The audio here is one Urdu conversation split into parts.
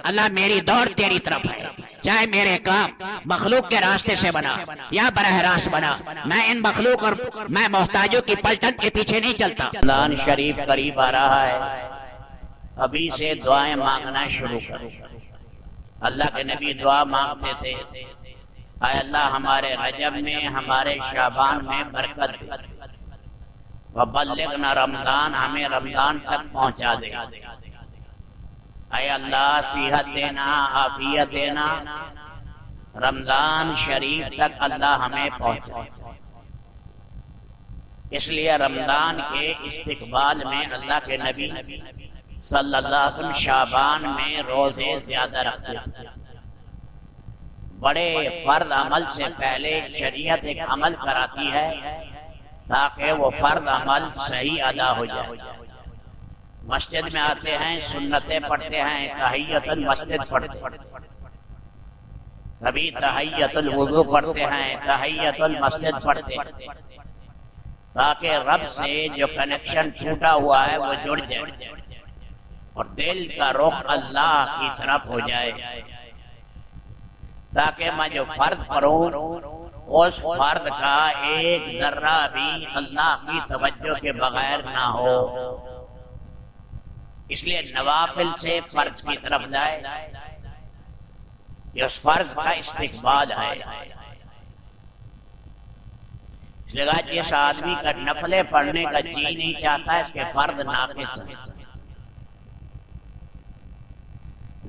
اللہ میری دوڑ تیری طرف ہے، چاہے میرے کام مخلوق کے راستے سے بنا یا براہ راست بنا، میں ان مخلوق اور میں محتاجوں کی پلٹن کے پیچھے نہیں چلتا۔ رمضان شریف قریب آ رہا ہے، ابھی سے دعائیں مانگنا شروع کرو۔ اللہ کے نبی دعا مانگتے تھے، اے اللہ ہمارے رجب میں ہمارے شعبان میں برکت دے، وبلغنا رمضان، ہمیں رمضان تک پہنچا دے۔ اے اللہ صحت دینا، عافیت دینا، رمضان شریف تک اللہ ہمیں پہنچا۔ اس لیے رمضان کے استقبال میں اللہ کے نبی صلی اللہ علیہ وسلم شعبان میں روزے زیادہ رکھتے تھے۔ بڑے فرض عمل سے پہلے شریعت ایک عمل کراتی ہے تاکہ وہ فرض عمل صحیح ادا ہو جائے۔ مسجد میں آتے ہیں، سنتیں پڑھتے ہیں، تحیت المسجد پڑھتے ہیں، کبھی تحیت الوضو پڑھتے ہیں، تحیت المسجد پڑھتے ہیں، تاکہ رب سے جو کنیکشن ٹوٹا ہوا ہے وہ جڑ جائے اور دل کا رخ اللہ کی طرف ہو جائے، تاکہ میں جو فرض پڑھوں اس فرض کا ایک ذرہ بھی اللہ کی توجہ کے بغیر نہ ہو۔ اس لیے نوافل سے فرض کی طرف جائے، یہ اس فرض کا استقبال ہے۔ اس لئے جس آدمی کا نفلیں پڑھنے کا جی نہیں چاہتا، اس کے فرض ناقص ہیں۔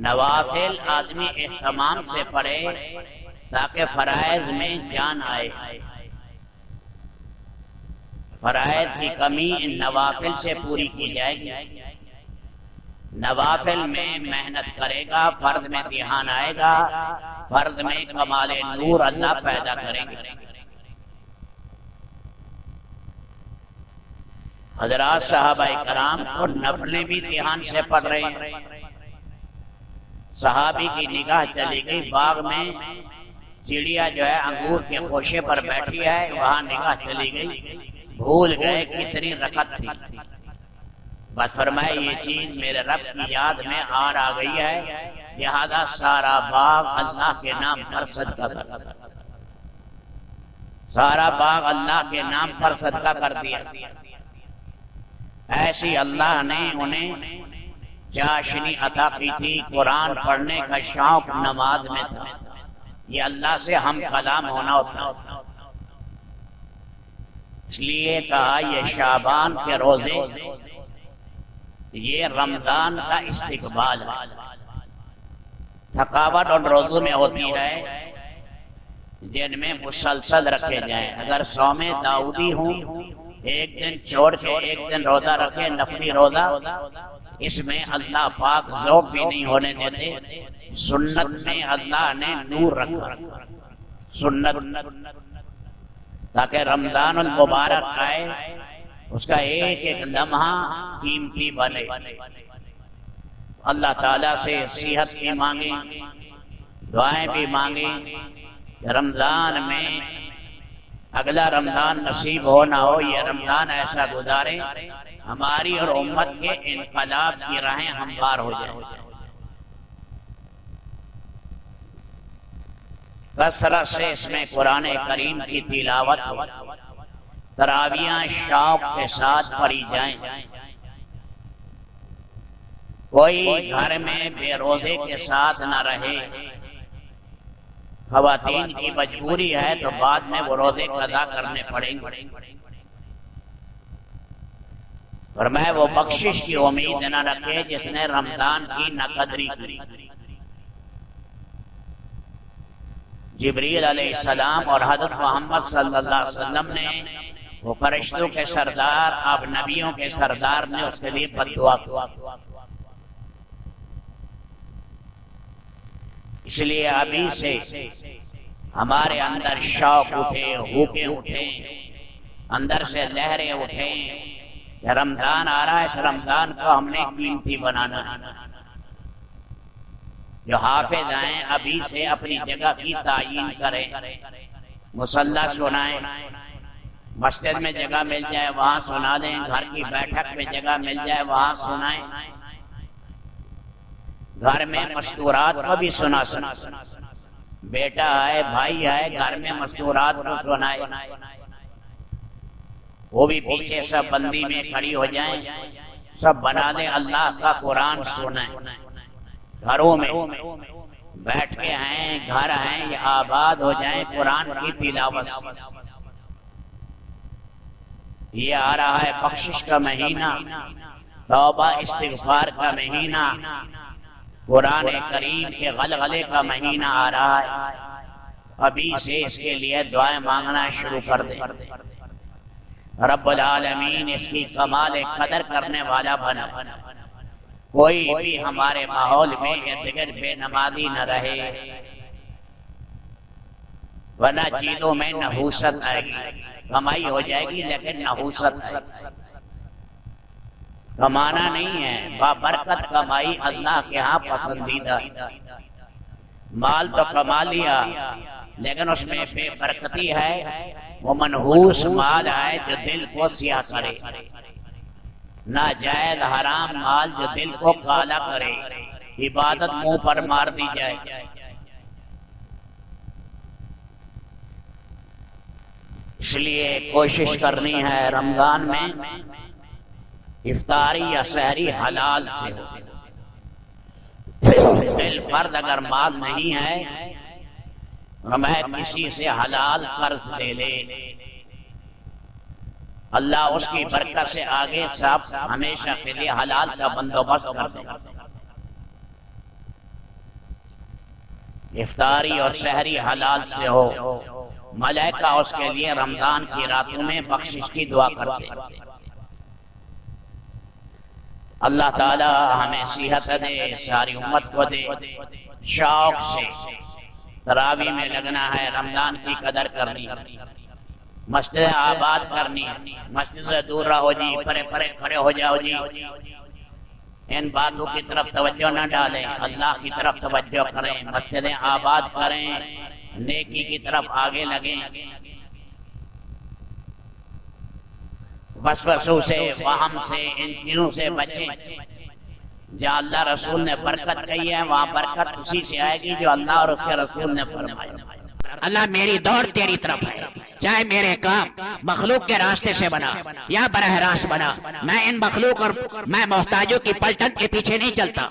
نوافل آدمی اہتمام سے پڑھے تاکہ فرائض میں جان آئے۔ فرائض کی کمی ان نوافل سے پوری کی جائے گی۔ نوافل میں محنت کرے گا، فرض میں دھیان آئے گا، فرض میں کمال نور اللہ پیدا کریں گے۔ حضرات صحابہ کرام اور نفلیں بھی دھیان سے پڑھ رہے ہیں۔ صحابی کی نگاہ چلی گئی، باغ میں چڑیا جو ہے انگور کے خوشے پر بیٹھی ہے، وہاں نگاہ چلی گئی، بھول گئے کتنی رکعت تھی۔ بس فرمائے یہ چیز میرے رب کی یاد میں آ گئی ہے، لہذا سارا باغ اللہ کے نام پر صدقہ کر دیا۔ سارا باغ اللہ کے نام پر صدقہ کر دیا۔ ایسی اللہ نے انہیں چاشنی عطا کی تھی، قرآن پڑھنے کا شوق نماز میں تھا۔ یہ اللہ سے ہم کلام ہونا ہوتا، اس لیے کہا یہ شعبان کے روزے، یہ رمضان کا استقبال ہے۔ تھکاوٹ اور روزوں میں ہوتی ہے جن میں مسلسل رکھے جائیں۔ اگر صوم داؤدی ہوں، ایک دن چھوڑ کے ایک دن روزہ رکھے، نفلی روزہ، اس میں اللہ پاک ذوق بھی نہیں ہونے دیتے۔ سنت میں اللہ نے نور رکھا، سنت، تاکہ رمضان المبارک آئے، اس کا ایک ایک لمحہ قیمتی بنے۔ اللہ تعالیٰ سے صحت بھی مانگیں، دعائیں بھی مانگیں، رمضان میں اگلا رمضان نصیب ہو نہ ہو، یہ رمضان ایسا گزارے ہماری اور امت کے انقلاب کی راہیں ہموار ہو جائیں۔ کثرت سے اس میں قرآن کریم کی تلاوت ہو، تراویحاں شوق کے ساتھ پڑھی جائیں۔ کوئی گھر میں بے روزے کے ساتھ نہ رہے۔ خواتین کی مجبوری ہے تو بعد میں وہ روزے قضا کرنے پڑیں گے، فرمایا وہ بخشش کی امید نہ رکھے جس نے رمضان کی نہ قدری کی۔ جبریل علیہ السلام اور حضرت محمد صلی اللہ علیہ وسلم نے، وہ فرشتوں کے سردار، اب نبیوں کے سردار نے اس کے لیے بد دعا کی۔ اس لیے ابھی سے ہمارے اندر شوق اٹھے، ہوکے اٹھیں، اندر سے لہریں اٹھیں کہ رمضان آ رہا ہے، اس رمضان کو ہم نے قیمتی بنانا ہے۔ جو حافظ ہیں ابھی سے اپنی جگہ کی تعیین کریں، مصلی سنائیں، مسجد میں جگہ مل جائے وہاں سنا دیں، گھر کی بیٹھک میں جگہ مل جائے وہاں سنائیں۔ گھر میں مستورات کو بھی سنا بیٹا آئے بھائی آئے گھر میں مستورات کو سنائے، وہ بھی پیچھے سب بندی میں کھڑی ہو جائیں، سب بنا لیں اللہ کا قرآن سنیں، گھروں میں بیٹھ کے ہیں، گھر ہیں یہ آباد ہو جائیں قرآن کی تلاوت سے۔ یہ آ رہا ہے بخشش کا مہینہ، توبہ استغفار کا مہینہ، قرآن کریم کے غلغلے کا مہینہ آ رہا ہے، ابھی سے اس کے لیے دعائیں مانگنا شروع کر دیں۔ رب العالمین اس کی کمال قدر کرنے والا بنا، کوئی بھی ہمارے ماحول میں ارد بے نمازی نہ رہے، ورنہ چیزوں میں نحوست آئے گی، کمائی ہو جائے گی لیکن نحوست آئے گی۔ کمانا نہیں ہے، بابرکت کمائی اللہ کے ہاں پسندیدہ، مال تو کما لیا لیکن اس میں بے برکتی ہے، وہ منحوس مال ہے جو دل کو سیاہ کرے، ناجائز حرام مال جو دل کو کالا کرے، عبادت منہ پر مار دی جائے۔ اس لیے کوشش کرنی ہے رمضان میں افطاری یا سحری حلال سے ہو، بالفرض اگر مال نہیں ہے میں کسی سے حلال قرض لے لے، اللہ اس کی برکت سے آگے سب ہمیشہ کے لیے حلال کا بندوبست کر دے۔ افطاری اور سحری حلال سے ہو، ملائکہ اس کے لیے رمضان کی راتوں میں بخشش کی دعا کرتے۔ اللہ تعالی ہمیں صحت دے، ساری امت کو دے، شوق سے تراویح میں لگنا ہے، رمضان کی قدر کرنی، مسجد آباد کرنی، مسجد سے دور رہو جی، پرے پرے کھڑے ہو جاؤ جی، ان باتوں کی طرف توجہ نہ ڈالیں، اللہ کی طرف توجہ کریں، مسجدیں آباد کریں، نیکی کی طرف آگے لگیں، وسوسوں سے، وہم سے، ان چیزوں سے بچیں۔ جہاں اللہ رسول نے برکت کہی ہے وہاں برکت اسی سے آئے گی جو اللہ اور اس کے رسول نے فرمایا۔ اللہ میری دوڑ تیری طرف ہے، چاہے میرے کام مخلوق کے راستے سے بنا یا براہ راست بنا، میں ان مخلوق اور میں محتاجوں کی پلٹن کے پیچھے نہیں چلتا۔